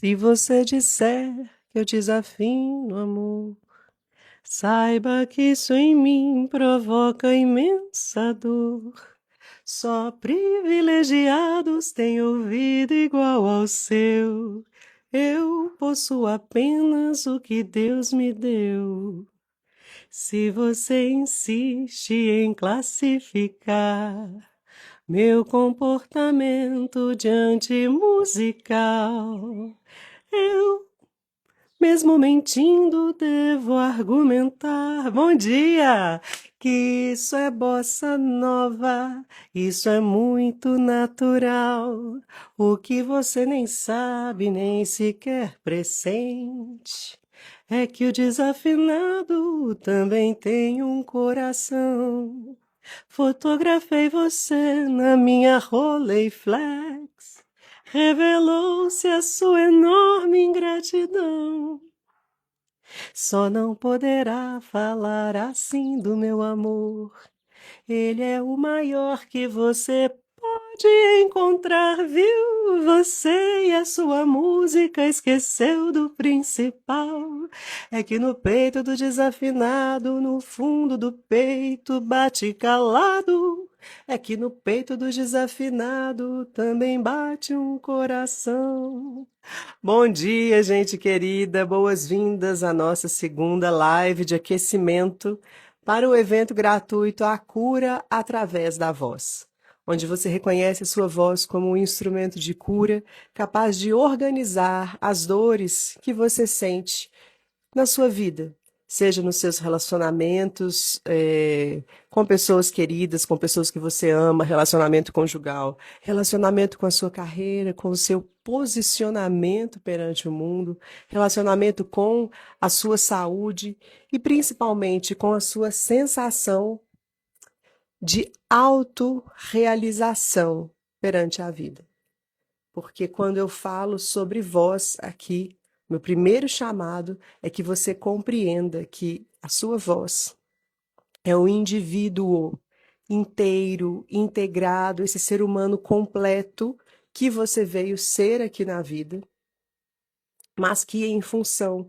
Se você disser que eu desafino amor, saiba que isso em mim provoca imensa dor. Só privilegiados têm ouvido igual ao seu. Eu possuo apenas o que Deus me deu. Se você insiste em classificar meu comportamento diante musical, eu, mesmo mentindo, devo argumentar. Bom dia! Que isso é bossa nova, isso é muito natural. O que você nem sabe, nem sequer pressente, é que o desafinado também tem um coração. Fotografei você na minha Rolleiflex. Revelou-se a sua enorme ingratidão. Só não poderá falar assim do meu amor. Ele é o maior que você pode encontrar, viu? Você e a sua música esqueceu do principal. É que no peito do desafinado, no fundo do peito, bate calado. É que no peito do desafinado também bate um coração. Bom dia, gente querida. Boas-vindas à nossa segunda live de aquecimento para o evento gratuito A Cura através da Voz, onde você reconhece a sua voz como um instrumento de cura capaz de organizar as dores que você sente na sua vida, seja nos seus relacionamentos, com pessoas queridas, com pessoas que você ama, relacionamento conjugal, relacionamento com a sua carreira, com o seu posicionamento perante o mundo, relacionamento com a sua saúde e principalmente com a sua sensação de autorrealização perante a vida. Porque quando eu falo sobre voz aqui, meu primeiro chamado é que você compreenda que a sua voz é o indivíduo inteiro, integrado, esse ser humano completo que você veio ser aqui na vida, mas que em função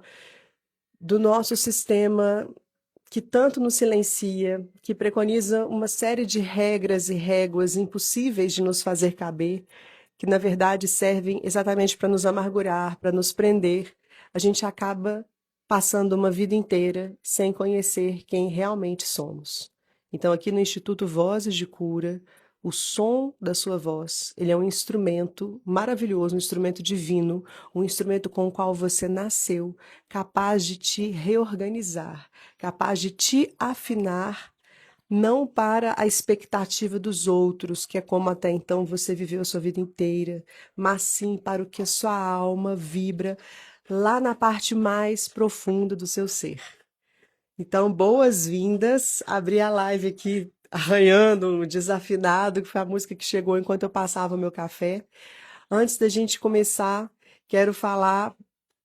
do nosso sistema que tanto nos silencia, que preconiza uma série de regras e réguas impossíveis de nos fazer caber, que na verdade servem exatamente para nos amargurar, para nos prender, a gente acaba passando uma vida inteira sem conhecer quem realmente somos. Então, aqui no Instituto Vozes de Cura, o som da sua voz, ele é um instrumento maravilhoso, um instrumento divino, um instrumento com o qual você nasceu, capaz de te reorganizar, capaz de te afinar, não para a expectativa dos outros, que é como até então você viveu a sua vida inteira, mas sim para o que a sua alma vibra lá na parte mais profunda do seu ser. Então, boas-vindas. Abri a live aqui arranhando, um desafinado, que foi a música que chegou enquanto eu passava o meu café. Antes da gente começar, quero falar.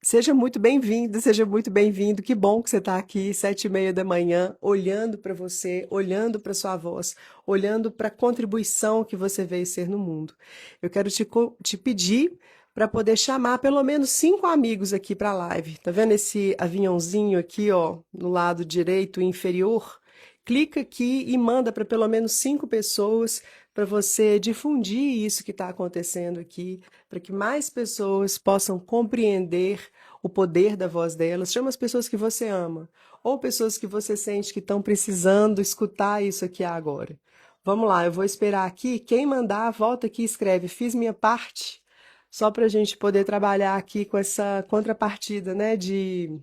Seja muito bem-vindo, seja muito bem-vindo. Que bom que você está aqui, 7h30 da manhã, olhando para você, olhando para sua voz, olhando para a contribuição que você veio ser no mundo. Eu quero te pedir para poder chamar pelo menos 5 amigos aqui para a live. Tá vendo esse aviãozinho aqui, ó, no lado direito inferior? Clica aqui e manda para pelo menos 5 pessoas para você difundir isso que está acontecendo aqui, para que mais pessoas possam compreender o poder da voz delas. Chama as pessoas que você ama, ou pessoas que você sente que estão precisando escutar isso aqui agora. Vamos lá, eu vou esperar aqui. Quem mandar, volta aqui e escreve. Fiz minha parte, só para a gente poder trabalhar aqui com essa contrapartida, né? De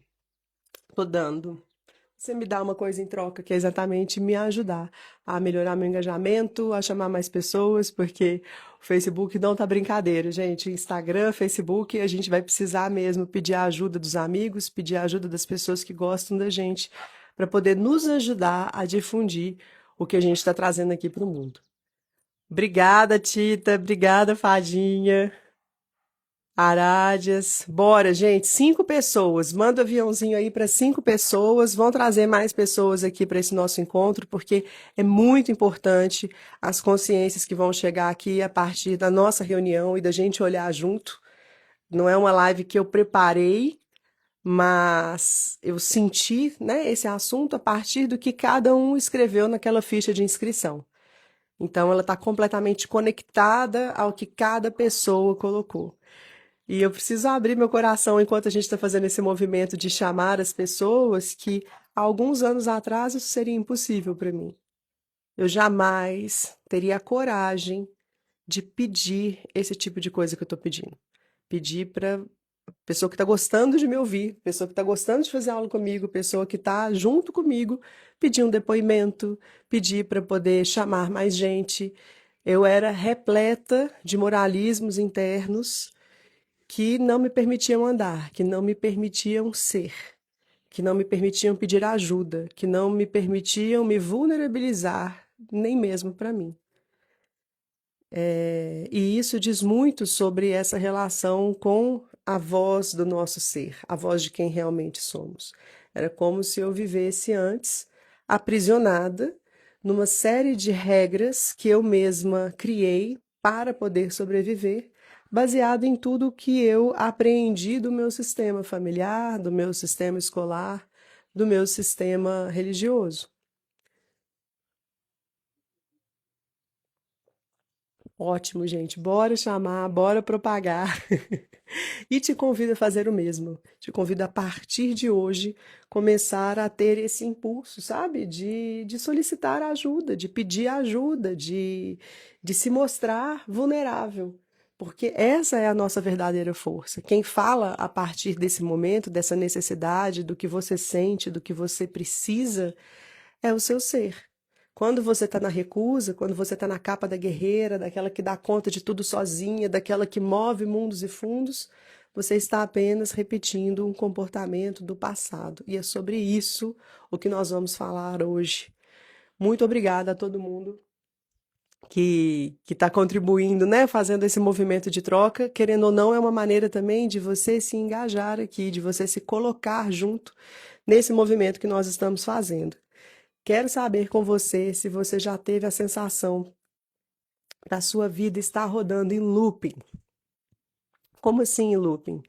tô dando. Você me dá uma coisa em troca, que é exatamente me ajudar a melhorar meu engajamento, a chamar mais pessoas, porque o Facebook não tá brincadeira, gente. Instagram, Facebook, a gente vai precisar mesmo pedir a ajuda dos amigos, pedir a ajuda das pessoas que gostam da gente, para poder nos ajudar a difundir o que a gente está trazendo aqui para o mundo. Obrigada, Tita. Obrigada, Fadinha. Arádias. Bora, gente. 5 pessoas. Manda o aviãozinho aí para 5 pessoas. Vão trazer mais pessoas aqui para esse nosso encontro, porque é muito importante as consciências que vão chegar aqui a partir da nossa reunião e da gente olhar junto Não é uma live que eu preparei, mas eu senti, né, esse assunto a partir do que cada um escreveu naquela ficha de inscrição. Então, ela está completamente conectada ao que cada pessoa colocou. E eu preciso abrir meu coração enquanto a gente está fazendo esse movimento de chamar as pessoas que há alguns anos atrás isso seria impossível para mim. Eu jamais teria a coragem de pedir esse tipo de coisa que eu estou pedindo. Pedir para pessoa que está gostando de me ouvir, pessoa que está gostando de fazer aula comigo, pessoa que está junto comigo, pedir um depoimento, pedir para poder chamar mais gente. Eu era repleta de moralismos internos que não me permitiam andar, que não me permitiam ser, que não me permitiam pedir ajuda, que não me permitiam me vulnerabilizar, nem mesmo para mim. E isso diz muito sobre essa relação com a voz do nosso ser, a voz de quem realmente somos. Era como se eu vivesse antes aprisionada numa série de regras que eu mesma criei para poder sobreviver, baseado em tudo que eu aprendi do meu sistema familiar, do meu sistema escolar, do meu sistema religioso. Ótimo, gente. Bora chamar, bora propagar. E te convido a fazer o mesmo. Te convido a partir de hoje começar a ter esse impulso, sabe? De solicitar ajuda, de pedir ajuda, de se mostrar vulnerável. Porque essa é a nossa verdadeira força. Quem fala a partir desse momento, dessa necessidade, do que você sente, do que você precisa, é o seu ser. Quando você está na recusa, quando você está na capa da guerreira, daquela que dá conta de tudo sozinha, daquela que move mundos e fundos, você está apenas repetindo um comportamento do passado. E é sobre isso o que nós vamos falar hoje. Muito obrigada a todo mundo que está contribuindo, né, fazendo esse movimento de troca. Querendo ou não, é uma maneira também de você se engajar aqui, de você se colocar junto nesse movimento que nós estamos fazendo. Quero saber com você se você já teve a sensação da sua vida estar rodando em looping. Como assim em looping?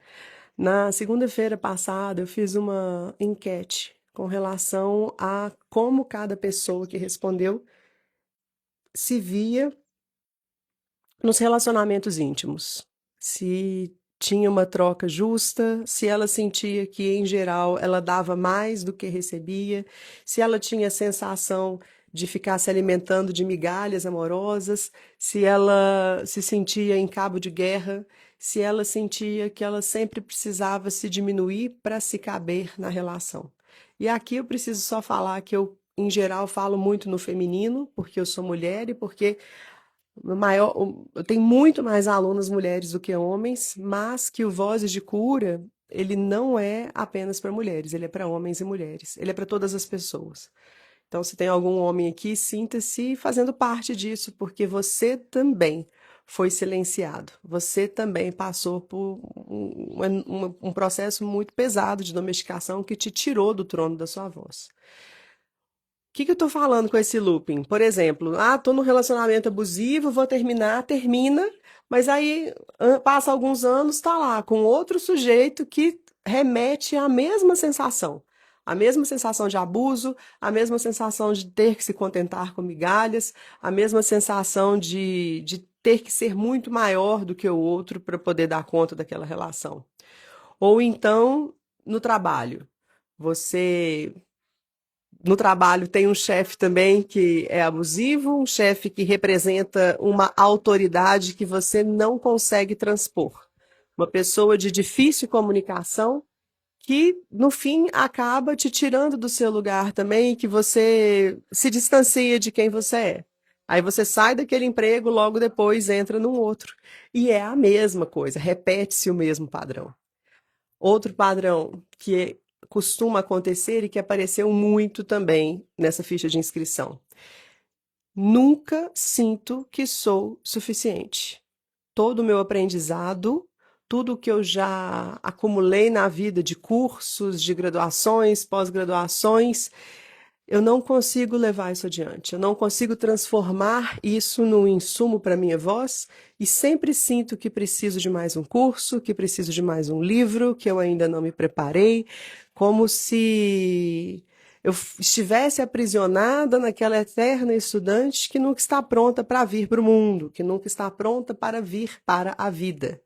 Na segunda-feira passada, eu fiz uma enquete com relação a como cada pessoa que respondeu se via nos relacionamentos íntimos. Se tinha uma troca justa, se ela sentia que, em geral, ela dava mais do que recebia, se ela tinha a sensação de ficar se alimentando de migalhas amorosas, se ela se sentia em cabo de guerra, se ela sentia que ela sempre precisava se diminuir para se caber na relação. E aqui eu preciso só falar que eu, em geral, falo muito no feminino, porque eu sou mulher e porque maior, eu tenho muito mais alunas mulheres do que homens, mas que o Vozes de Cura, ele não é apenas para mulheres, ele é para homens e mulheres, ele é para todas as pessoas. Então, se tem algum homem aqui, sinta-se fazendo parte disso, porque você também foi silenciado, você também passou por um processo muito pesado de domesticação que te tirou do trono da sua voz. O que eu estou falando com esse looping? Por exemplo, estou num relacionamento abusivo, vou terminar, termina, mas aí passa alguns anos, está lá com outro sujeito que remete à mesma sensação. A mesma sensação de abuso, a mesma sensação de ter que se contentar com migalhas, a mesma sensação de ter que ser muito maior do que o outro para poder dar conta daquela relação. Ou então, no trabalho, você no trabalho tem um chefe também que é abusivo, um chefe que representa uma autoridade que você não consegue transpor. Uma pessoa de difícil comunicação que, no fim, acaba te tirando do seu lugar também, que você se distancia de quem você é. Aí você sai daquele emprego, logo depois entra num outro. E é a mesma coisa, repete-se o mesmo padrão. Outro padrão que costuma acontecer e que apareceu muito também nessa ficha de inscrição. Nunca sinto que sou suficiente. Todo o meu aprendizado, tudo que eu já acumulei na vida de cursos, de graduações, pós-graduações, eu não consigo levar isso adiante. Eu não consigo transformar isso num insumo para minha voz e sempre sinto que preciso de mais um curso, que preciso de mais um livro, que eu ainda não me preparei, como se eu estivesse aprisionada naquela eterna estudante que nunca está pronta para vir para o mundo, que nunca está pronta para vir para a vida.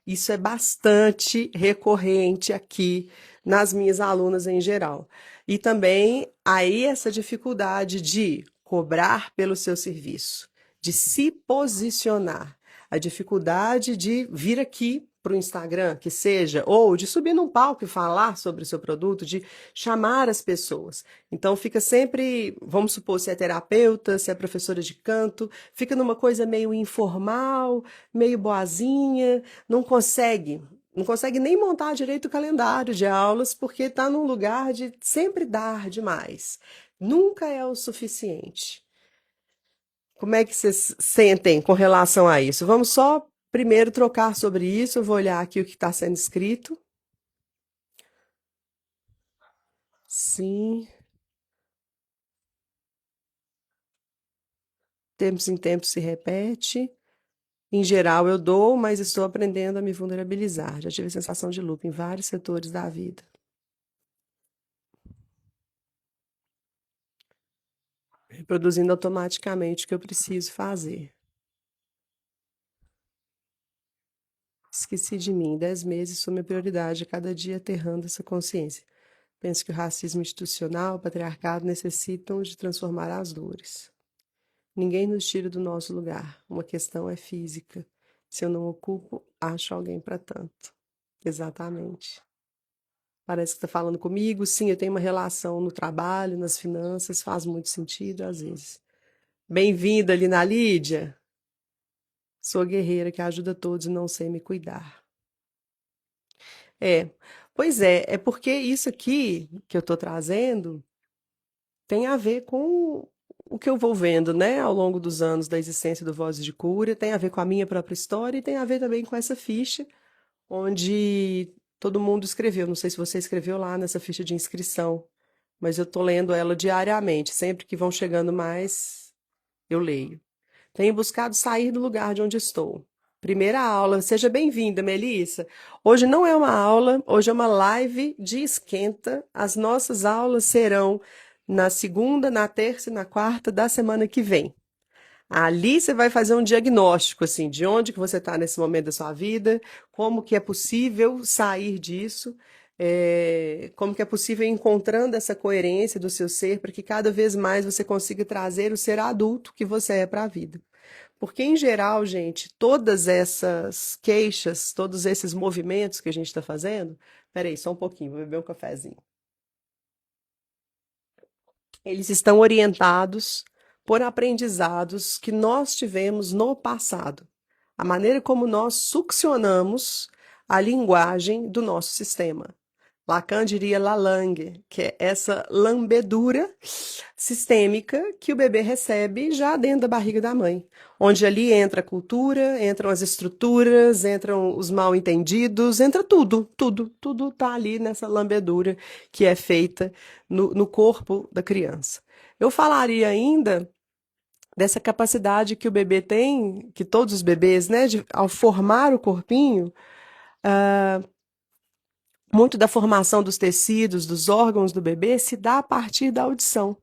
Isso é bastante recorrente aqui nas minhas alunas em geral. E também aí essa dificuldade de cobrar pelo seu serviço, de se posicionar, a dificuldade de vir aqui para o Instagram, que seja, ou de subir num palco e falar sobre o seu produto, de chamar as pessoas. Então fica sempre, vamos supor, se é terapeuta, se é professora de canto, fica numa coisa meio informal, meio boazinha, não consegue nem montar direito o calendário de aulas, porque está num lugar de sempre dar demais. Nunca é o suficiente. Como é que vocês sentem com relação a isso? Vamos só primeiro trocar sobre isso. Eu vou olhar aqui o que está sendo escrito. Sim, tempos em tempos se repete. Em geral, eu dou, mas estou aprendendo a me vulnerabilizar. Já tive a sensação de luto em vários setores da vida. Reproduzindo automaticamente o que eu preciso fazer. Esqueci de mim. 10 meses sou minha prioridade, cada dia aterrando essa consciência. Penso que o racismo institucional, o patriarcado necessitam de transformar as dores. Ninguém nos tira do nosso lugar. Uma questão é física. Se eu não ocupo, acho alguém para tanto. Exatamente. Parece que está falando comigo. Sim, eu tenho uma relação no trabalho, nas finanças, faz muito sentido às vezes. Bem-vinda, Lina Lídia. Sou guerreira que ajuda todos e não sei me cuidar. É, pois é porque isso aqui que eu estou trazendo tem a ver com o que eu vou vendo, né, ao longo dos anos da existência do Vozes de Cura, tem a ver com a minha própria história e tem a ver também com essa ficha onde todo mundo escreveu. Não sei se você escreveu lá nessa ficha de inscrição, mas eu estou lendo ela diariamente. Sempre que vão chegando mais, eu leio. Tenho buscado sair do lugar de onde estou. Primeira aula, seja bem-vinda, Melissa. Hoje não é uma aula, hoje é uma live de esquenta. As nossas aulas serão na segunda, na terça e na quarta da semana que vem. Ali você vai fazer um diagnóstico, assim, de onde que você está nesse momento da sua vida, como que é possível sair disso, como que é possível ir encontrando essa coerência do seu ser para que cada vez mais você consiga trazer o ser adulto que você é para a vida. Porque, em geral, gente, todas essas queixas, todos esses movimentos que a gente está fazendo. Peraí, só um pouquinho, vou beber um cafezinho. Eles estão orientados por aprendizados que nós tivemos no passado. A maneira como nós succionamos a linguagem do nosso sistema. Lacan diria la langue, que é essa lambedura sistêmica que o bebê recebe já dentro da barriga da mãe, onde ali entra a cultura, entram as estruturas, entram os mal-entendidos, entra tudo, tudo está ali nessa lambedura que é feita no corpo da criança. Eu falaria ainda dessa capacidade que o bebê tem, que todos os bebês, né, ao formar o corpinho, muito da formação dos tecidos, dos órgãos do bebê se dá a partir da audição,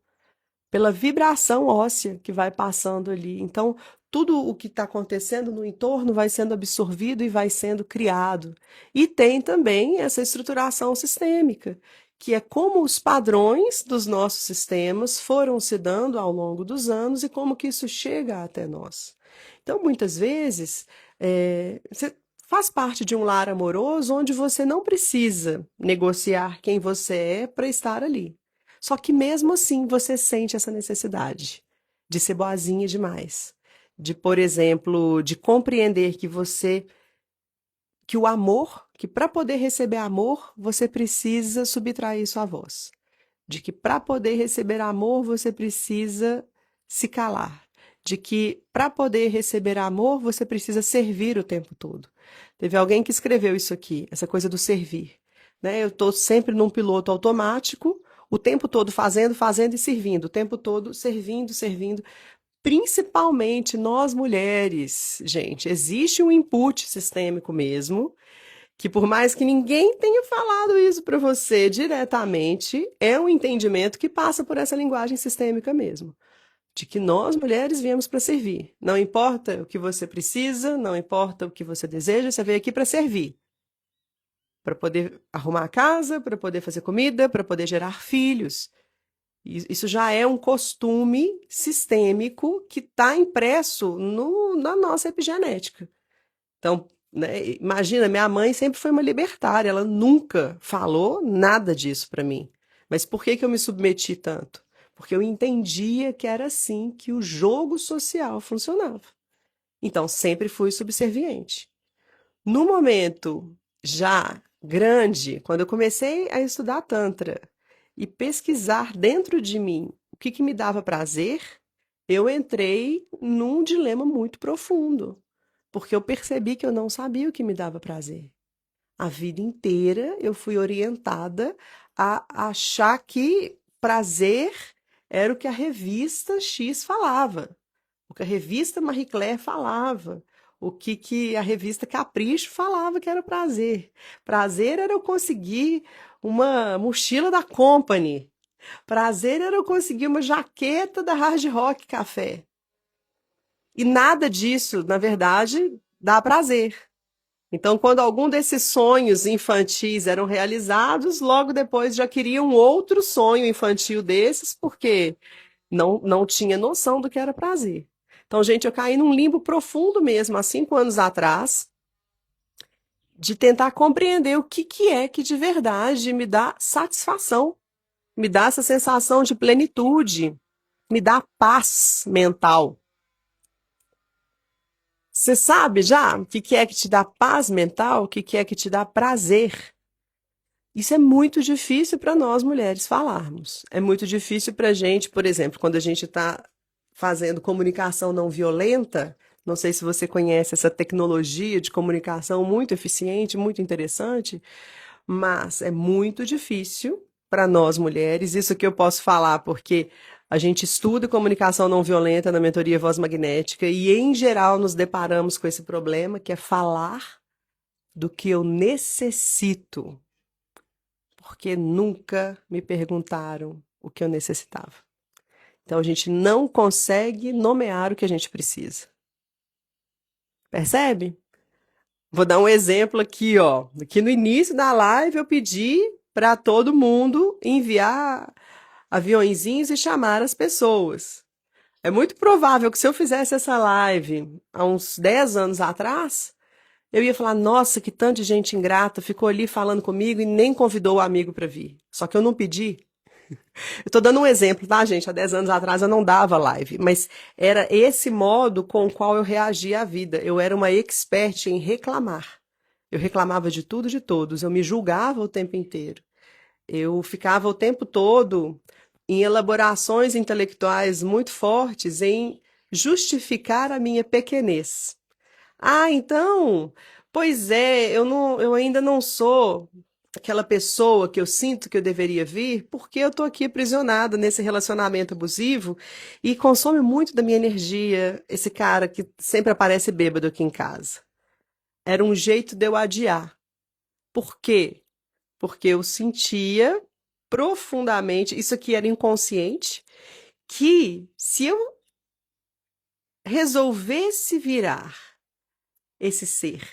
pela vibração óssea que vai passando ali. Então, tudo o que está acontecendo no entorno vai sendo absorvido e vai sendo criado. E tem também essa estruturação sistêmica, que é como os padrões dos nossos sistemas foram se dando ao longo dos anos e como que isso chega até nós. Então, muitas vezes, você faz parte de um lar amoroso onde você não precisa negociar quem você é para estar ali. Só que mesmo assim você sente essa necessidade de ser boazinha demais. De, por exemplo, de compreender que o amor, que para poder receber amor, você precisa subtrair sua voz. De que para poder receber amor, você precisa se calar. De que para poder receber amor, você precisa servir o tempo todo. Teve alguém que escreveu isso aqui, essa coisa do servir. Né? Eu estou sempre num piloto automático, O tempo todo fazendo, fazendo e servindo, o tempo todo servindo, servindo. Principalmente nós mulheres, gente, existe um input sistêmico mesmo, que por mais que ninguém tenha falado isso para você diretamente, é um entendimento que passa por essa linguagem sistêmica mesmo, de que nós mulheres viemos para servir. Não importa o que você precisa, não importa o que você deseja, você veio aqui para servir. Para poder arrumar a casa, para poder fazer comida, para poder gerar filhos. Isso já é um costume sistêmico que está impresso na nossa epigenética. Então, né, imagina, minha mãe sempre foi uma libertária, ela nunca falou nada disso para mim. Mas por que que eu me submeti tanto? Porque eu entendia que era assim que o jogo social funcionava. Então, sempre fui subserviente. No momento já grande, quando eu comecei a estudar Tantra e pesquisar dentro de mim o que me dava prazer, eu entrei num dilema muito profundo, porque eu percebi que eu não sabia o que me dava prazer. A vida inteira eu fui orientada a achar que prazer era o que a revista X falava, o que a revista Marie Claire falava, o que a revista Capricho falava que era prazer. Prazer era eu conseguir uma mochila da Company. Prazer era eu conseguir uma jaqueta da Hard Rock Café. E nada disso, na verdade, dá prazer. Então, quando algum desses sonhos infantis eram realizados, logo depois já queria um outro sonho infantil desses, porque não tinha noção do que era prazer. Então, gente, eu caí num limbo profundo mesmo, há 5 anos atrás, de tentar compreender o que é que de verdade me dá satisfação, me dá essa sensação de plenitude, me dá paz mental. Você sabe já o que é que te dá paz mental, o que é que te dá prazer? Isso é muito difícil para nós mulheres falarmos. É muito difícil para a gente, por exemplo, quando a gente está fazendo comunicação não violenta. Não sei se você conhece essa tecnologia de comunicação muito eficiente, muito interessante, mas é muito difícil para nós mulheres. Isso que eu posso falar porque a gente estuda comunicação não violenta na mentoria Voz Magnética e, em geral, nos deparamos com esse problema, que é falar do que eu necessito, porque nunca me perguntaram o que eu necessitava. Então, a gente não consegue nomear o que a gente precisa. Percebe? Vou dar um exemplo aqui, ó. Aqui no início da live eu pedi para todo mundo enviar aviõezinhos e chamar as pessoas. É muito provável que se eu fizesse essa live há uns 10 anos atrás, eu ia falar, nossa, que tanto de gente ingrata ficou ali falando comigo e nem convidou o amigo para vir. Só que eu não pedi. Eu tô dando um exemplo, tá, gente? Há 10 anos atrás eu não dava live, mas era esse modo com o qual eu reagia à vida. Eu era uma expert em reclamar. Eu reclamava de tudo, de todos. Eu me julgava o tempo inteiro. Eu ficava o tempo todo em elaborações intelectuais muito fortes em justificar a minha pequenez. Ah, então, pois é, eu ainda não sou aquela pessoa que eu sinto que eu deveria vir, porque eu tô aqui aprisionada nesse relacionamento abusivo e consome muito da minha energia, esse cara que sempre aparece bêbado aqui em casa. Era um jeito de eu adiar. Por quê? Porque eu sentia profundamente, isso aqui era inconsciente, que se eu resolvesse virar esse ser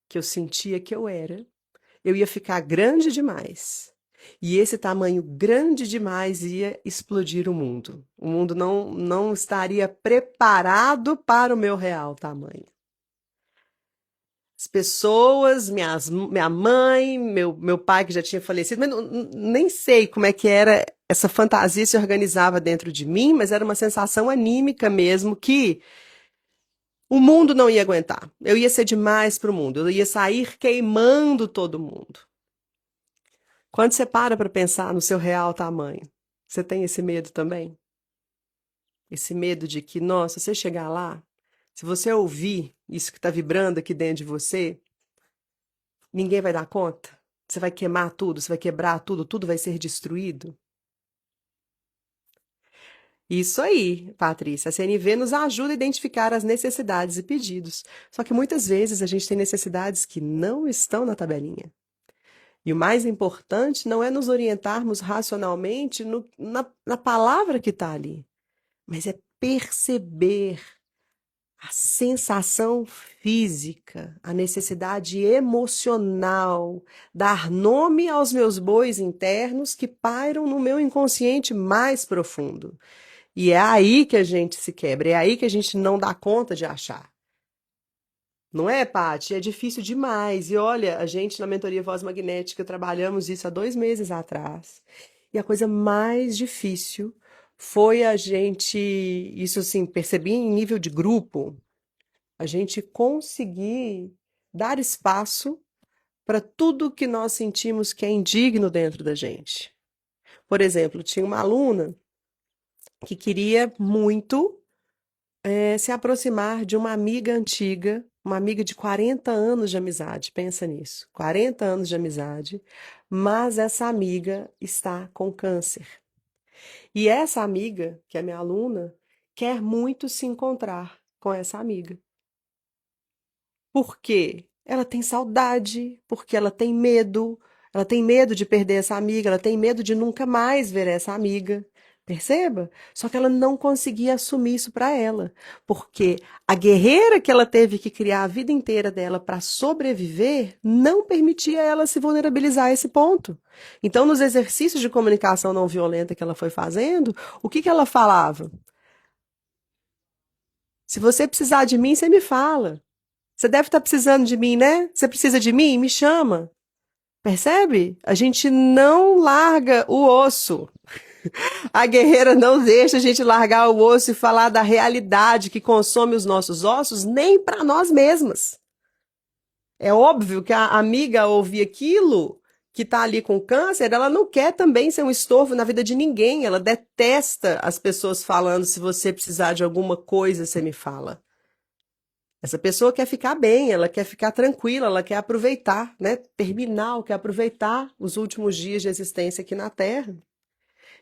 que eu sentia que eu ia ficar grande demais. E esse tamanho grande demais ia explodir o mundo. O mundo não estaria preparado para o meu real tamanho. As pessoas, minha mãe, meu pai que já tinha falecido, mas nem sei como é que era, essa fantasia se organizava dentro de mim, mas era uma sensação anímica mesmo que o mundo não ia aguentar. Eu ia ser demais para o mundo, eu ia sair queimando todo mundo. Quando você para pensar no seu real tamanho, você tem esse medo também? Esse medo de que, nossa, se você chegar lá, se você ouvir isso que está vibrando aqui dentro de você, ninguém vai dar conta? Você vai queimar tudo, você vai quebrar tudo, tudo vai ser destruído? Isso aí, Patrícia. A CNV nos ajuda a identificar as necessidades e pedidos. Só que muitas vezes a gente tem necessidades que não estão na tabelinha. E o mais importante não é nos orientarmos racionalmente na palavra que está ali, mas é perceber a sensação física, a necessidade emocional, dar nome aos meus bois internos que pairam no meu inconsciente mais profundo. E é aí que a gente se quebra, é aí que a gente não dá conta de achar. Não é, Paty? É difícil demais. E olha, a gente na mentoria Voz Magnética trabalhamos isso há 2 meses atrás. E a coisa mais difícil foi a gente, isso assim, percebi em nível de grupo, a gente conseguir dar espaço para tudo que nós sentimos que é indigno dentro da gente. Por exemplo, tinha uma aluna que queria muito se aproximar de uma amiga antiga, uma amiga de 40 anos de amizade, pensa nisso, 40 anos de amizade, mas essa amiga está com câncer. E essa amiga, que é minha aluna, quer muito se encontrar com essa amiga. Por quê? Ela tem saudade, porque ela tem medo de perder essa amiga, ela tem medo de nunca mais ver essa amiga. Perceba? Só que ela não conseguia assumir isso para ela, porque a guerreira que ela teve que criar a vida inteira dela para sobreviver não permitia ela se vulnerabilizar a esse ponto. Então, nos exercícios de comunicação não violenta que ela foi fazendo, o que que ela falava? Se você precisar de mim, você me fala. Você deve estar precisando de mim, né? Você precisa de mim? Me chama. Percebe? A gente não larga o osso. A guerreira não deixa a gente largar o osso e falar da realidade que consome os nossos ossos, nem para nós mesmas. É óbvio que a amiga ouvir aquilo que está ali com câncer, ela não quer também ser um estorvo na vida de ninguém. Ela detesta as pessoas falando: se você precisar de alguma coisa, você me fala. Essa pessoa quer ficar bem, ela quer ficar tranquila, ela quer aproveitar, né? Terminal, quer aproveitar os últimos dias de existência aqui na Terra.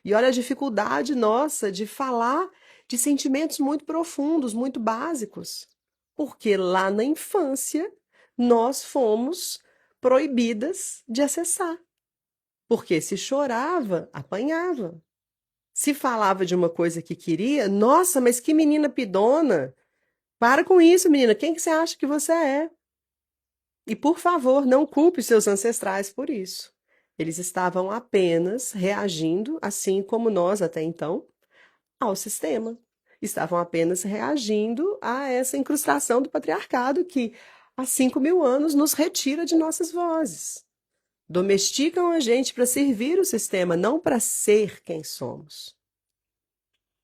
E olha a dificuldade nossa de falar de sentimentos muito profundos, muito básicos. Porque lá na infância nós fomos proibidas de acessar. Porque se chorava, apanhava. Se falava de uma coisa que queria, nossa, mas que menina pidona! Para com isso, menina. Quem que você acha que você é? E, por favor, não culpe seus ancestrais por isso. Eles estavam apenas reagindo, assim como nós até então, ao sistema. Estavam apenas reagindo a essa incrustação do patriarcado que, há 5.000 anos, nos retira de nossas vozes. Domesticam a gente para servir o sistema, não para ser quem somos.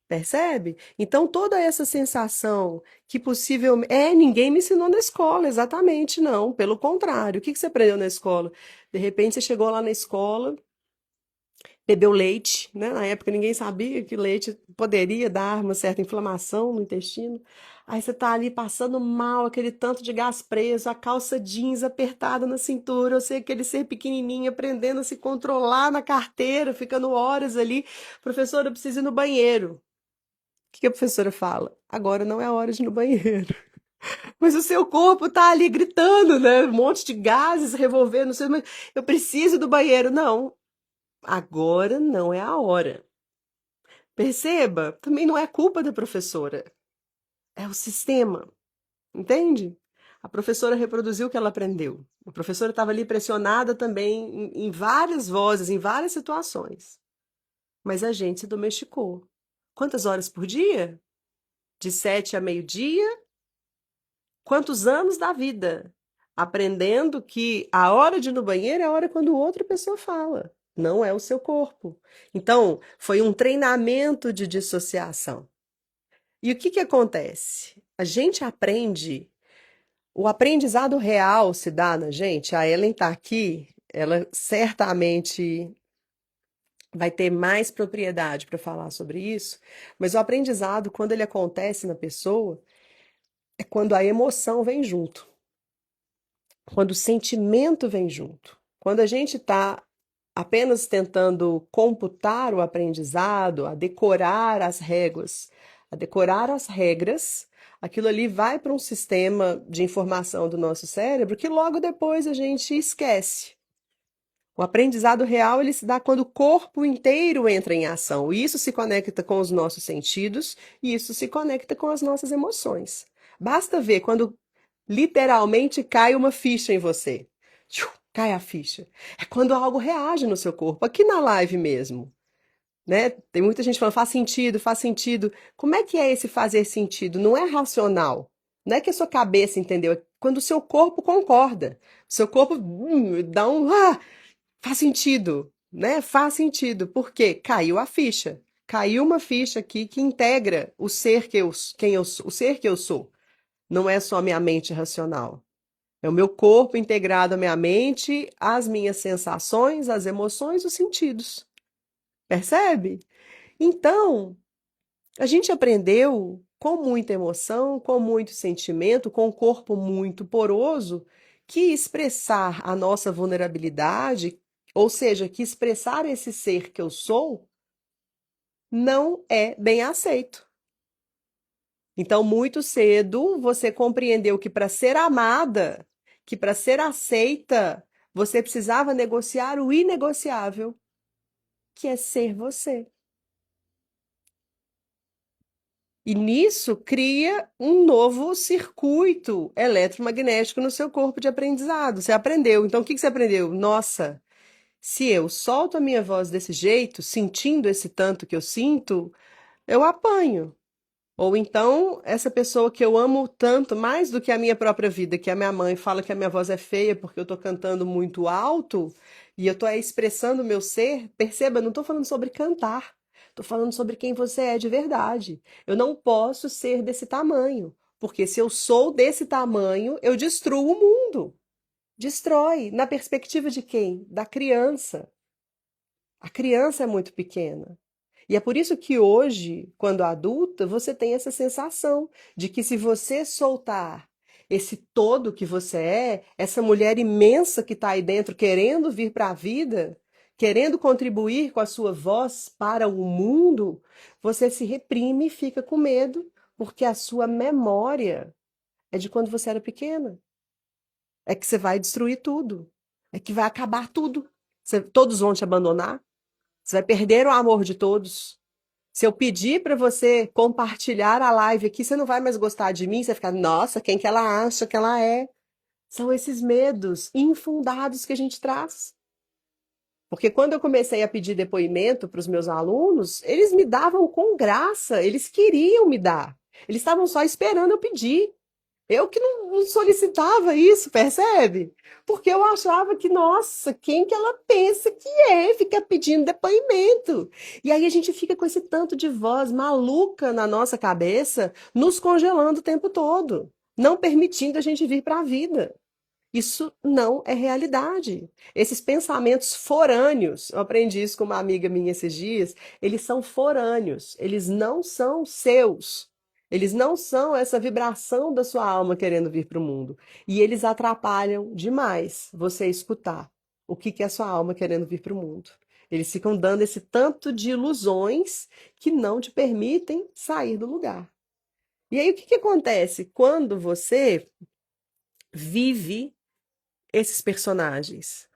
Percebe? Então, toda essa sensação que possivelmente. Ninguém me ensinou na escola, exatamente, não. Pelo contrário, o que você aprendeu na escola? De repente, você chegou lá na escola, bebeu leite, né? Na época, ninguém sabia que leite poderia dar uma certa inflamação no intestino. Aí você tá ali passando mal, aquele tanto de gás preso, a calça jeans apertada na cintura, eu sei aquele ser pequenininho aprendendo a se controlar na carteira, ficando horas ali. Professora, eu preciso ir no banheiro. O que a professora fala? Agora não é a hora de ir no banheiro. Mas o seu corpo tá ali gritando, né? Um monte de gases revolvendo, não sei, mas eu preciso do banheiro. Não, agora não é a hora. Perceba? Também não é culpa da professora, é o sistema, entende? A professora reproduziu o que ela aprendeu. A professora estava ali pressionada também em várias vozes, em várias situações. Mas a gente se domesticou. Quantas horas por dia? De 7 a meio-dia? Quantos anos da vida? Aprendendo que a hora de ir no banheiro é a hora quando outra pessoa fala, não é o seu corpo. Então, foi um treinamento de dissociação. E o que que acontece? A gente aprende, o aprendizado real se dá na gente. A Ellen está aqui, ela certamente vai ter mais propriedade para falar sobre isso, mas o aprendizado, quando ele acontece na pessoa, é quando a emoção vem junto. Quando o sentimento vem junto. Quando a gente está apenas tentando computar o aprendizado, a decorar as regras, aquilo ali vai para um sistema de informação do nosso cérebro que logo depois a gente esquece. O aprendizado real ele se dá quando o corpo inteiro entra em ação. E isso se conecta com os nossos sentidos e isso se conecta com as nossas emoções. Basta ver quando literalmente cai uma ficha em você. Cai a ficha. É quando algo reage no seu corpo, aqui na live mesmo, né? Tem muita gente falando, faz sentido, faz sentido. Como é que é esse fazer sentido? Não é racional. Não é que a sua cabeça entendeu, é quando o seu corpo concorda. O seu corpo dá um, faz sentido, né? Faz sentido. Por quê? Caiu a ficha. Caiu uma ficha aqui que integra o ser que eu, quem eu sou, o ser que eu sou. Não é só minha mente racional. É o meu corpo integrado à minha mente, às minhas sensações, às emoções, os sentidos. Percebe? Então, a gente aprendeu com muita emoção, com muito sentimento, com um corpo muito poroso, que expressar a nossa vulnerabilidade, ou seja, que expressar esse ser que eu sou, não é bem aceito. Então, muito cedo, você compreendeu que para ser amada, que para ser aceita, você precisava negociar o inegociável, que é ser você. E nisso cria um novo circuito eletromagnético no seu corpo de aprendizado. Você aprendeu. Então, o que você aprendeu? Nossa, se eu solto a minha voz desse jeito, sentindo esse tanto que eu sinto, eu apanho. Ou então, essa pessoa que eu amo tanto, mais do que a minha própria vida, que a minha mãe fala que a minha voz é feia porque eu estou cantando muito alto e eu estou expressando o meu ser. Perceba, não estou falando sobre cantar, estou falando sobre quem você é de verdade. Eu não posso ser desse tamanho, porque se eu sou desse tamanho, eu destruo o mundo. Destrói. Na perspectiva de quem? Da criança. A criança é muito pequena. E é por isso que hoje, quando adulta, você tem essa sensação de que se você soltar esse todo que você é, essa mulher imensa que está aí dentro querendo vir para a vida, querendo contribuir com a sua voz para o mundo, você se reprime e fica com medo, porque a sua memória é de quando você era pequena. É que você vai destruir tudo. É que vai acabar tudo. Todos vão te abandonar. Você vai perder o amor de todos. Se eu pedir para você compartilhar a live aqui, você não vai mais gostar de mim, você vai ficar, nossa, quem que ela acha que ela é? São esses medos infundados que a gente traz. Porque quando eu comecei a pedir depoimento para os meus alunos, eles me davam com graça, eles queriam me dar. Eles estavam só esperando eu pedir. Eu que não solicitava isso, percebe? Porque eu achava que, nossa, quem que ela pensa que é? Fica pedindo depoimento. E aí a gente fica com esse tanto de voz maluca na nossa cabeça, nos congelando o tempo todo, não permitindo a gente vir para a vida. Isso não é realidade. Esses pensamentos forâneos, eu aprendi isso com uma amiga minha esses dias, eles são forâneos, eles não são seus. Eles não são essa vibração da sua alma querendo vir para o mundo. E eles atrapalham demais você escutar o que que é a sua alma querendo vir para o mundo. Eles ficam dando esse tanto de ilusões que não te permitem sair do lugar. E aí o que que acontece? Quando você vive esses personagens.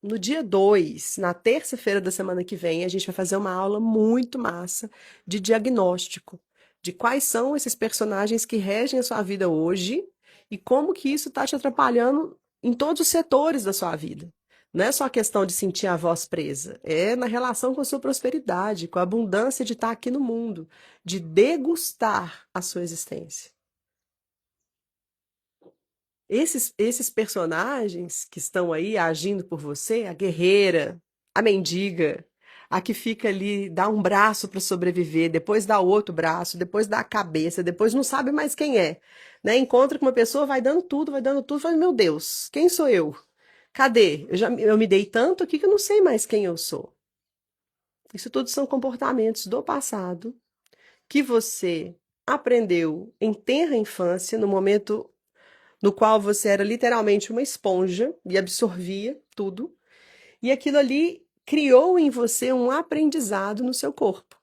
No dia 2, na terça-feira da semana que vem, a gente vai fazer uma aula muito massa de diagnóstico, de quais são esses personagens que regem a sua vida hoje e como que isso está te atrapalhando em todos os setores da sua vida. Não é só a questão de sentir a voz presa, é na relação com a sua prosperidade, com a abundância de estar aqui no mundo, de degustar a sua existência. Esses personagens que estão aí agindo por você, a guerreira, a mendiga, a que fica ali, dá um braço para sobreviver, depois dá outro braço, depois dá a cabeça, depois não sabe mais quem é, né? Encontra com uma pessoa, vai dando tudo, fala, meu Deus, quem sou eu? Cadê? Eu me dei tanto aqui que eu não sei mais quem eu sou. Isso tudo são comportamentos do passado que você aprendeu em tenra infância, no momento no qual você era literalmente uma esponja e absorvia tudo, e aquilo ali criou em você um aprendizado no seu corpo.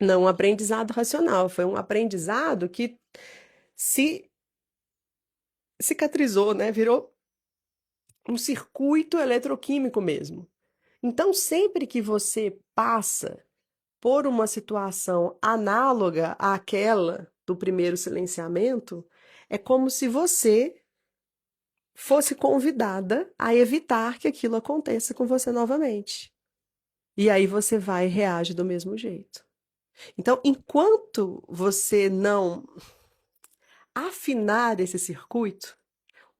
Não um aprendizado racional, foi um aprendizado que se cicatrizou, né? Virou um circuito eletroquímico mesmo. Então, sempre que você passa por uma situação análoga àquela do primeiro silenciamento, é como se você fosse convidada a evitar que aquilo aconteça com você novamente. E aí você vai e reage do mesmo jeito. Então, enquanto você não afinar esse circuito,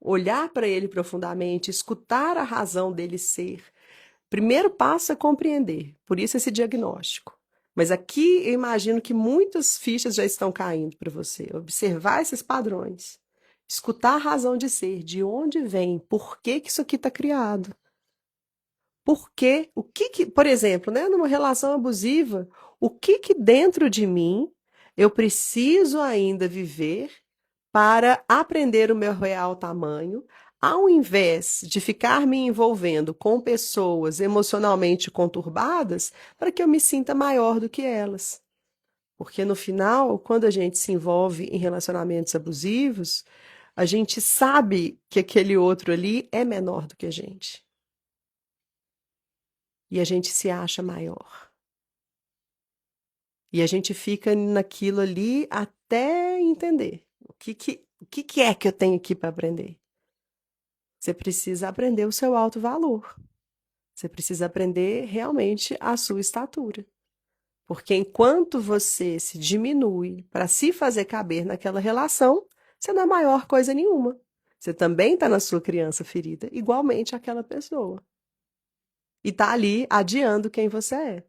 olhar para ele profundamente, escutar a razão dele ser, primeiro passo é compreender, por isso esse diagnóstico. Mas aqui eu imagino que muitas fichas já estão caindo para você. Observar esses padrões, escutar a razão de ser, de onde vem, por que que isso aqui está criado. Por quê? O que que, por exemplo, né, numa relação abusiva, o que que dentro de mim eu preciso ainda viver para aprender o meu real tamanho, ao invés de ficar me envolvendo com pessoas emocionalmente conturbadas, para que eu me sinta maior do que elas. Porque no final, quando a gente se envolve em relacionamentos abusivos, a gente sabe que aquele outro ali é menor do que a gente. E a gente se acha maior. E a gente fica naquilo ali até entender o que é que eu tenho aqui para aprender. Você precisa aprender o seu alto valor. Você precisa aprender realmente a sua estatura. Porque enquanto você se diminui para se fazer caber naquela relação, você não é maior coisa nenhuma. Você também está na sua criança ferida, igualmente aquela pessoa. E está ali adiando quem você é.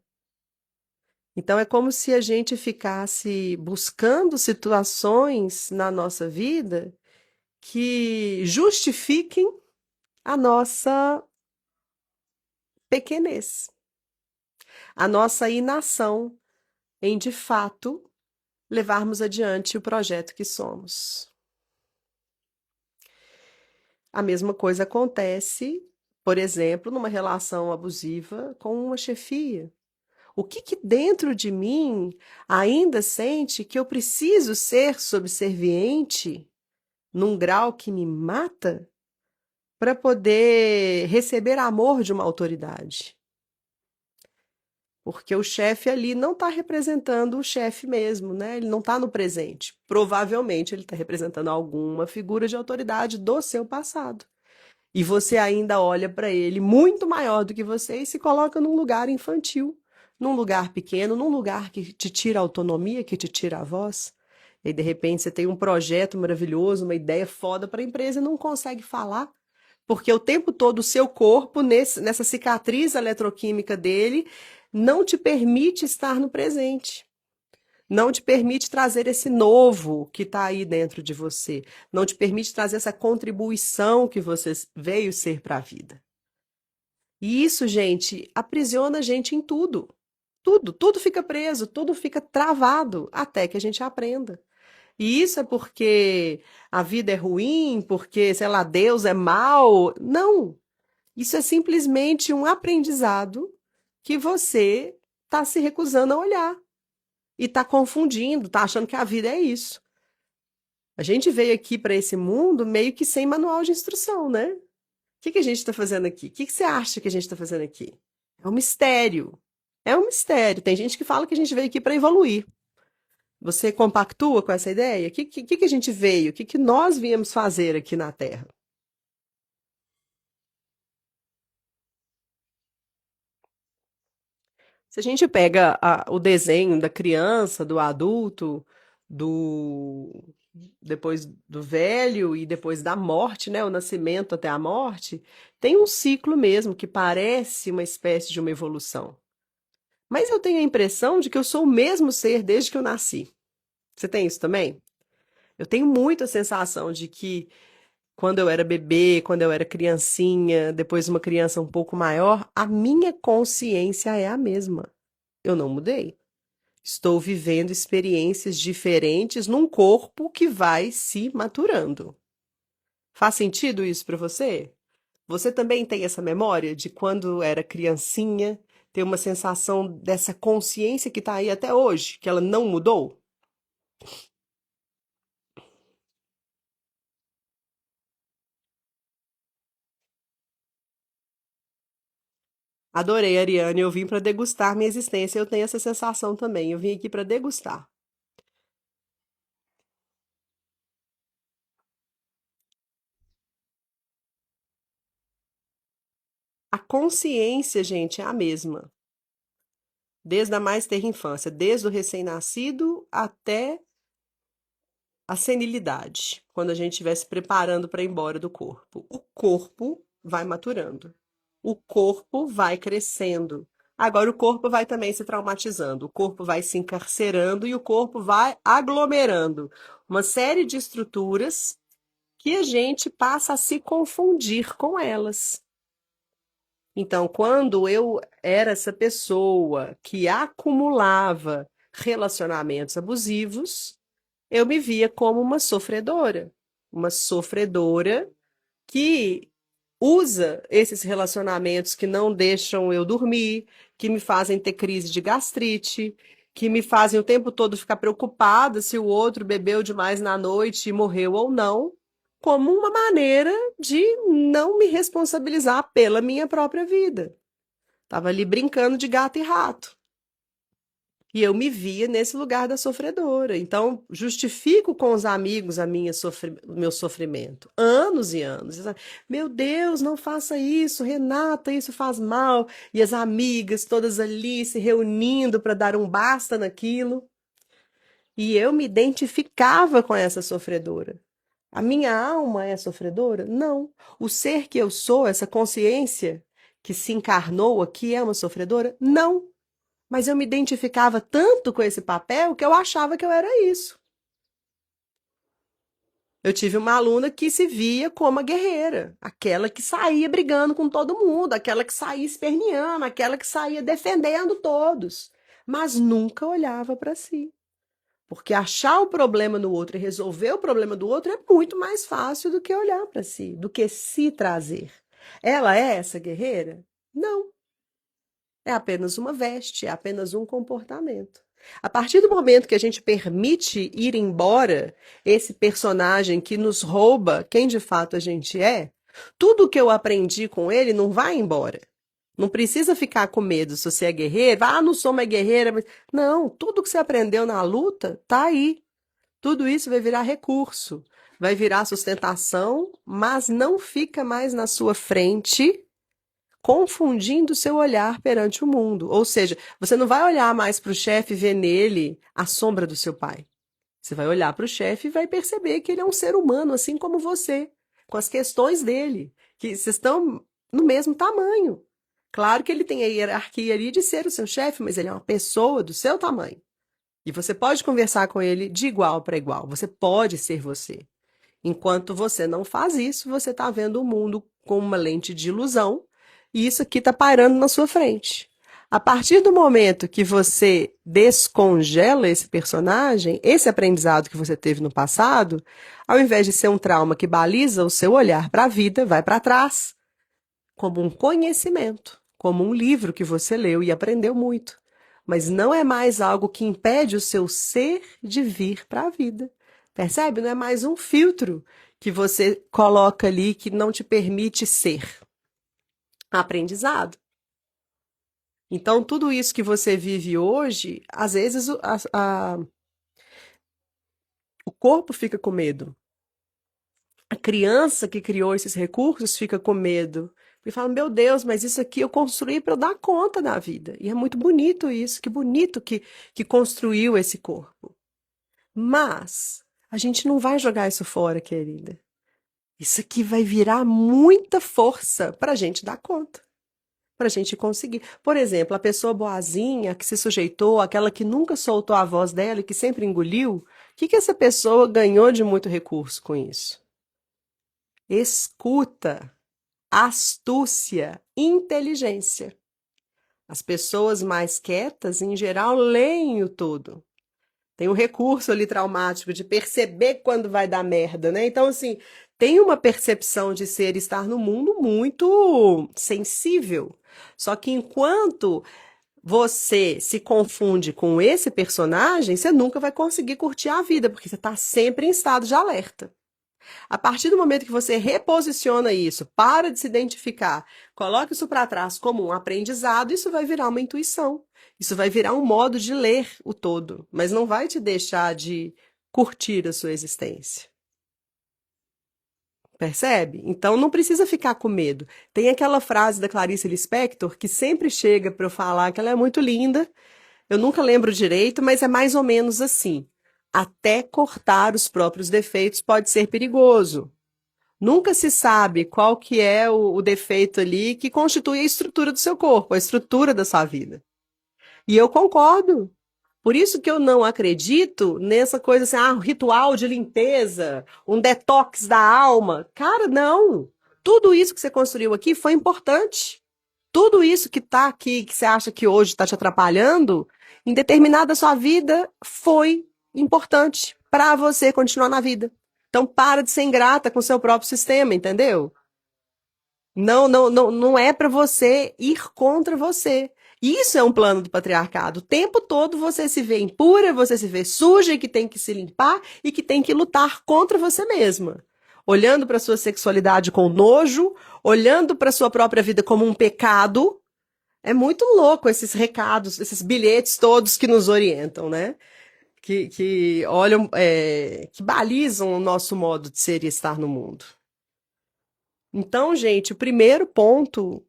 Então é como se a gente ficasse buscando situações na nossa vida que justifiquem a nossa pequenez, a nossa inação em, de fato, levarmos adiante o projeto que somos. A mesma coisa acontece, por exemplo, numa relação abusiva com uma chefia. O que que dentro de mim ainda sente que eu preciso ser subserviente num grau que me mata para poder receber amor de uma autoridade? Porque o chefe ali não está representando o chefe mesmo, né? Ele não está no presente. Provavelmente ele está representando alguma figura de autoridade do seu passado. E você ainda olha para ele muito maior do que você e se coloca num lugar infantil, num lugar pequeno, num lugar que te tira a autonomia, que te tira a voz. E de repente você tem um projeto maravilhoso, uma ideia foda para a empresa e não consegue falar, porque o tempo todo o seu corpo, nessa cicatriz eletroquímica dele, não te permite estar no presente. Não te permite trazer esse novo que está aí dentro de você. Não te permite trazer essa contribuição que você veio ser para a vida. E isso, gente, aprisiona a gente em tudo. Tudo fica preso, tudo fica travado até que a gente aprenda. E isso é porque a vida é ruim, porque, sei lá, Deus é mau. Não. Isso é simplesmente um aprendizado que você está se recusando a olhar. E está confundindo, está achando que a vida é isso. A gente veio aqui para esse mundo meio que sem manual de instrução, né? O que que a gente está fazendo aqui? O que que você acha que a gente está fazendo aqui? É um mistério. É um mistério. Tem gente que fala que a gente veio aqui para evoluir. Você compactua com essa ideia? O que a gente veio? O que que nós viemos fazer aqui na Terra? Se a gente pega o desenho da criança, do adulto, do depois do velho e depois da morte, né, o nascimento até a morte, tem um ciclo mesmo que parece uma espécie de uma evolução. Mas eu tenho a impressão de que eu sou o mesmo ser desde que eu nasci. Você tem isso também? Eu tenho muito a sensação de que quando eu era bebê, quando eu era criancinha, depois uma criança um pouco maior, a minha consciência é a mesma. Eu não mudei. Estou vivendo experiências diferentes num corpo que vai se maturando. Faz sentido isso para você? Você também tem essa memória de quando era criancinha, ter uma sensação dessa consciência que está aí até hoje, que ela não mudou? Adorei, Ariane. Eu vim para degustar minha existência. Eu tenho essa sensação também. Eu vim aqui para degustar. A consciência, gente, é a mesma. Desde a mais tenra infância, desde o recém-nascido até a senilidade, quando a gente estiver se preparando para ir embora do corpo. O corpo vai maturando. O corpo vai crescendo. Agora o corpo vai também se traumatizando, o corpo vai se encarcerando e o corpo vai aglomerando uma série de estruturas que a gente passa a se confundir com elas. Então, quando eu era essa pessoa que acumulava relacionamentos abusivos, eu me via como uma sofredora que usa esses relacionamentos que não deixam eu dormir, que me fazem ter crise de gastrite, que me fazem o tempo todo ficar preocupada se o outro bebeu demais na noite e morreu ou não, como uma maneira de não me responsabilizar pela minha própria vida. Tava ali brincando de gato e rato. E eu me via nesse lugar da sofredora. Então, justifico com os amigos o meu sofrimento. Anos e anos. Meu Deus, não faça isso, Renata, isso faz mal. E as amigas todas ali se reunindo para dar um basta naquilo. E eu me identificava com essa sofredora. A minha alma é sofredora? Não. O ser que eu sou, essa consciência que se encarnou aqui, é uma sofredora? Não. Mas eu me identificava tanto com esse papel que eu achava que eu era isso. Eu tive uma aluna que se via como a guerreira, aquela que saía brigando com todo mundo, aquela que saía esperneando, aquela que saía defendendo todos, mas nunca olhava para si. Porque achar o problema no outro e resolver o problema do outro é muito mais fácil do que olhar para si, do que se trazer. Ela é essa guerreira? Não. É apenas uma veste, é apenas um comportamento. A partir do momento que a gente permite ir embora esse personagem que nos rouba quem de fato a gente é, tudo que eu aprendi com ele não vai embora. Não precisa ficar com medo se você é guerreira. Ah, não sou mais guerreira. Mas... Não, tudo que você aprendeu na luta tá aí. Tudo isso vai virar recurso, vai virar sustentação, mas não fica mais na sua frente confundindo seu olhar perante o mundo. Ou seja, você não vai olhar mais para o chefe e ver nele a sombra do seu pai. Você vai olhar para o chefe e vai perceber que ele é um ser humano, assim como você, com as questões dele, que vocês estão no mesmo tamanho. Claro que ele tem a hierarquia ali de ser o seu chefe, mas ele é uma pessoa do seu tamanho. E você pode conversar com ele de igual para igual. Você pode ser você. Enquanto você não faz isso, você está vendo o mundo com uma lente de ilusão e isso aqui está parando na sua frente. A partir do momento que você descongela esse personagem, esse aprendizado que você teve no passado, ao invés de ser um trauma que baliza o seu olhar para a vida, vai para trás, como um conhecimento, como um livro que você leu e aprendeu muito. Mas não é mais algo que impede o seu ser de vir para a vida. Percebe? Não é mais um filtro que você coloca ali que não te permite ser. Aprendizado. Então, tudo isso que você vive hoje, às vezes o corpo fica com medo. A criança que criou esses recursos fica com medo. E fala, meu Deus, mas isso aqui eu construí para eu dar conta da vida. E é muito bonito isso, que bonito que construiu esse corpo. Mas a gente não vai jogar isso fora, querida. Isso aqui vai virar muita força para a gente dar conta, para a gente conseguir. Por exemplo, a pessoa boazinha que se sujeitou, aquela que nunca soltou a voz dela e que sempre engoliu, o que que essa pessoa ganhou de muito recurso com isso? Escuta, astúcia, inteligência. As pessoas mais quietas, em geral, leem o todo. Tem um recurso ali traumático de perceber quando vai dar merda, né? Então, assim, tem uma percepção de ser e estar no mundo muito sensível. Só que enquanto você se confunde com esse personagem, você nunca vai conseguir curtir a vida, porque você está sempre em estado de alerta. A partir do momento que você reposiciona isso, para de se identificar, coloca isso para trás como um aprendizado, isso vai virar uma intuição. Isso vai virar um modo de ler o todo, mas não vai te deixar de curtir a sua existência. Percebe? Então não precisa ficar com medo. Tem aquela frase da Clarice Lispector que sempre chega para eu falar que ela é muito linda. Eu nunca lembro direito, mas é mais ou menos assim. Até cortar os próprios defeitos pode ser perigoso. Nunca se sabe qual que é o defeito ali que constitui a estrutura do seu corpo, a estrutura da sua vida. E eu concordo. Por isso que eu não acredito nessa coisa assim, um ritual de limpeza, um detox da alma. Cara, não. Tudo isso que você construiu aqui foi importante. Tudo isso que está aqui, que você acha que hoje está te atrapalhando, em determinada sua vida, foi importante para você continuar na vida. Então, para de ser ingrata com o seu próprio sistema, entendeu? Não é para você ir contra você. Isso é um plano do patriarcado. O tempo todo você se vê impura, você se vê suja e que tem que se limpar e que tem que lutar contra você mesma. Olhando para sua sexualidade com nojo, olhando para sua própria vida como um pecado. É muito louco esses recados, esses bilhetes todos que nos orientam, né? Que olham, que balizam o nosso modo de ser e estar no mundo. Então, gente, o primeiro ponto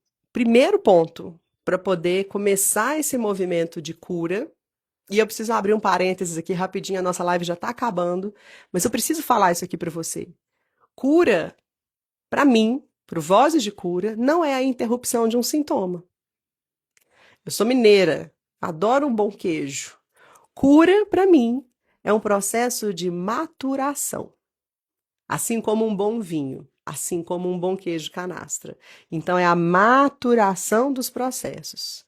para poder começar esse movimento de cura, e eu preciso abrir um parênteses aqui rapidinho, a nossa live já está acabando, mas eu preciso falar isso aqui para você. Cura, para mim, para Vozes de Cura, não é a interrupção de um sintoma. Eu sou mineira, adoro um bom queijo. Cura, para mim, é um processo de maturação, assim como um bom vinho, assim como um bom queijo canastra. Então, é a maturação dos processos.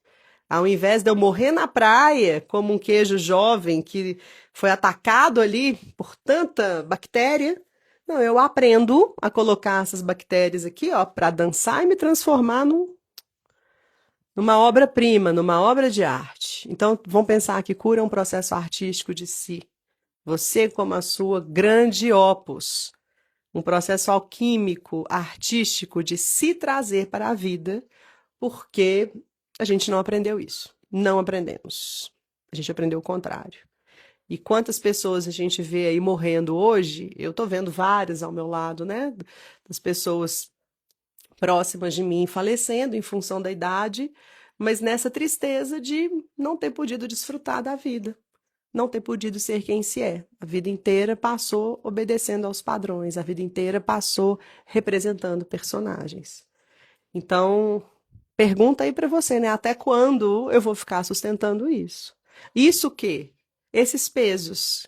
Ao invés de eu morrer na praia, como um queijo jovem que foi atacado ali por tanta bactéria, não, eu aprendo a colocar essas bactérias aqui, ó, para dançar e me transformar numa obra-prima, numa obra de arte. Então, vamos pensar que cura é um processo artístico de si. Você como a sua grande opus, um processo alquímico, artístico de se trazer para a vida, porque a gente não aprendeu isso. Não aprendemos. A gente aprendeu o contrário. E quantas pessoas a gente vê aí morrendo hoje? Eu estou vendo várias ao meu lado, né? Das pessoas próximas de mim falecendo em função da idade, mas nessa tristeza de não ter podido desfrutar da vida, não ter podido ser quem se é. A vida inteira passou obedecendo aos padrões, a vida inteira passou representando personagens. Então, pergunta aí para você, né? Até quando eu vou ficar sustentando isso? Isso o quê? Esses pesos.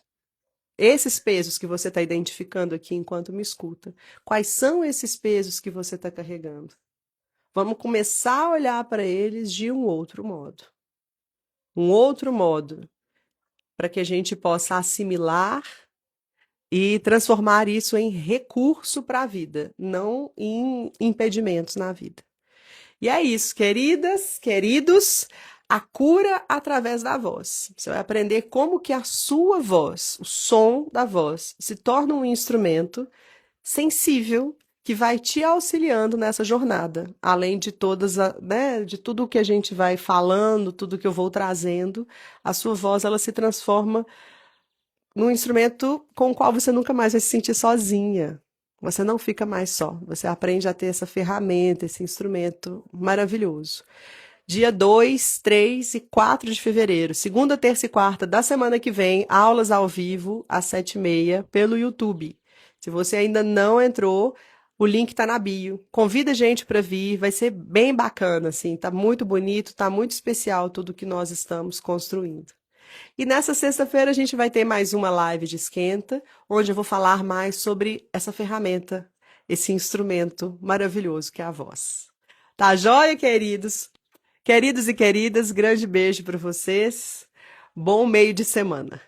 Esses pesos que você está identificando aqui enquanto me escuta. Quais são esses pesos que você está carregando? Vamos começar a olhar para eles de um outro modo. Um outro modo para que a gente possa assimilar e transformar isso em recurso para a vida, não em impedimentos na vida. E é isso, queridas, queridos, a cura através da voz. Você vai aprender como que a sua voz, o som da voz, se torna um instrumento sensível que vai te auxiliando nessa jornada, além de todas, né, de tudo que a gente vai falando, tudo que eu vou trazendo, a sua voz ela se transforma num instrumento com o qual você nunca mais vai se sentir sozinha. Você não fica mais só. Você aprende a ter essa ferramenta, esse instrumento maravilhoso. Dia 2, 3 e 4 de fevereiro, segunda, terça e quarta da semana que vem, aulas ao vivo às 7h30 pelo YouTube. Se você ainda não entrou, o link está na bio. Convida a gente para vir, vai ser bem bacana, assim, tá muito bonito, tá muito especial tudo que nós estamos construindo. E nessa sexta-feira a gente vai ter mais uma live de esquenta, onde eu vou falar mais sobre essa ferramenta, esse instrumento maravilhoso que é a voz. Tá joia, queridos? Queridos e queridas, grande beijo para vocês. Bom meio de semana.